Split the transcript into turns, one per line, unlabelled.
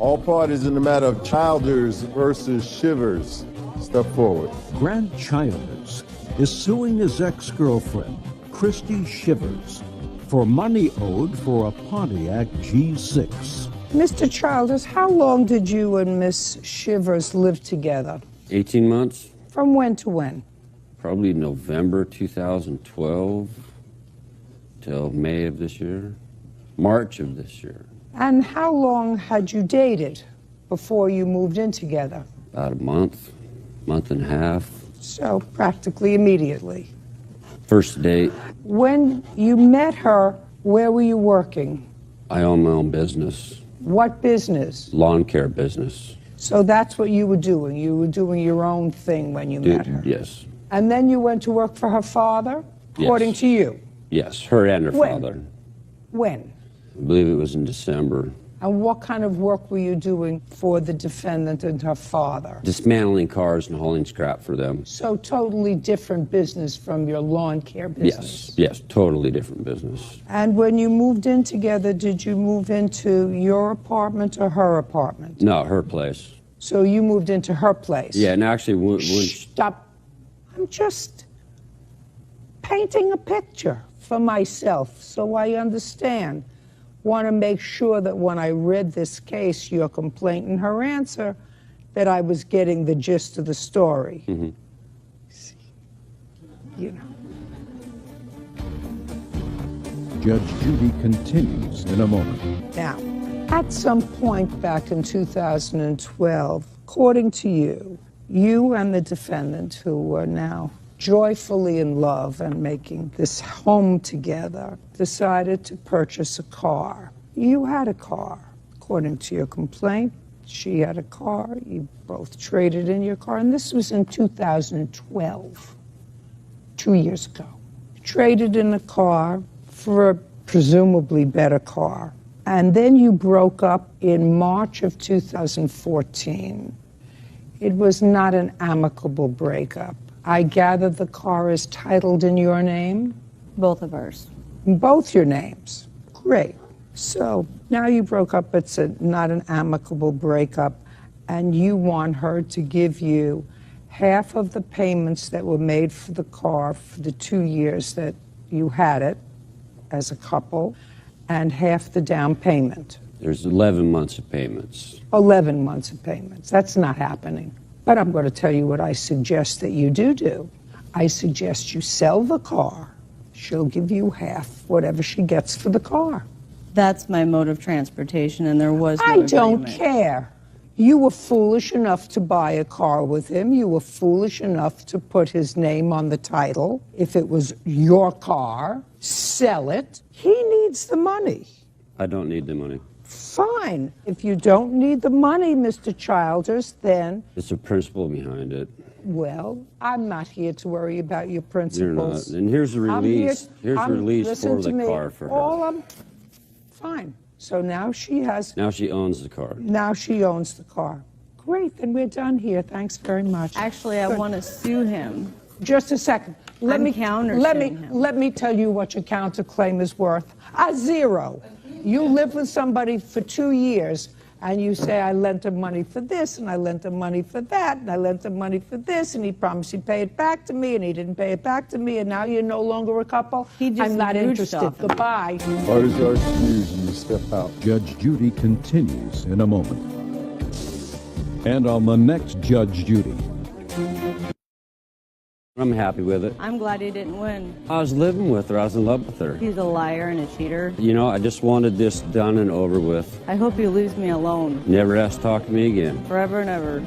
All parties in the matter of Childers versus Shivers. Step forward.
Grant Childers is suing his ex-girlfriend, Christy Shivers, for money owed for a Pontiac G6.
Mr. Childers, how long did you and Miss Shivers live together?
18 months.
From when to when?
Probably November 2012 till May of this year, March of this year.
And how long had you dated before you moved in together?
About a month and a half.
So practically immediately.
First date.
When you met her, where were you working?
I own my own business.
What business?
Lawn care business.
So that's what you were doing. You were doing your own thing when you met her.
Yes.
And then you went to work for her father, according to you?
Yes, her and her father.
When?
I believe it was in December.
And what kind of work were you doing for the defendant and her father?
Dismantling cars and hauling scrap for them.
So totally different business from your lawn care business?
Yes, totally different business.
And when you moved in together, did you move into your apartment or her apartment?
No, her place.
So you moved into her place?
Yeah, and actually...
Stop. I'm just painting a picture for myself so I understand. Want to make sure that when I read this case, your complaint and her answer, that I was getting the gist of the story.
Mm-hmm.
You know.
Judge Judy continues in a moment.
Now, at some point back in 2012, according to you, you and the defendant, who are now joyfully in love and making this home together, decided to purchase a car. You had a car, according to your complaint. She had a car. You both traded in your car. And this was in 2012, 2 years ago. You traded in a car for a presumably better car. And then you broke up in March of 2014. It was not an amicable breakup. I gather the car is titled in your name?
Both of ours.
Both your names. Great. So now you broke up, it's not an amicable breakup, and you want her to give you half of the payments that were made for the car for the 2 years that you had it as a couple, and half the down payment.
There's 11 months of payments.
11 months of payments. That's not happening. But I'm going to tell you what I suggest that you do. I suggest you sell the car. She'll give you half whatever she gets for the car.
That's my mode of transportation, and there was no
I don't
agreement.
care. You were foolish enough to buy a car with him. You were foolish enough to put his name on the title. If it was your car, sell it. He needs the money.
I don't need the money.
Fine. If you don't need the money, Mr. Childers, then...
It's a principle behind it.
Well, I'm not here to worry about your principles.
You're not. And here's the release. Here's the release for the car for her.
Fine. So now she has...
Now she owns the car.
Now she owns the car. Great, then we're done here. Thanks very much.
Actually, I want to sue him.
Just a second. Let me tell you what your counterclaim is worth. A zero. You live with somebody for 2 years, and you say, I lent him money for this, and I lent him money for that, and I lent him money for this, and he promised he'd pay it back to me, and he didn't pay it back to me, and now you're no longer a couple? I'm not interested. Goodbye.
Parties are excused and you step out.
Judge Judy continues in a moment. And on the next Judge Judy.
I'm happy with it.
I'm glad he didn't win.
I was living with her. I was in love with her.
He's a liar and a cheater.
You know, I just wanted this done and over with.
I hope you leave me alone.
Never has to talk to me again.
Forever and ever.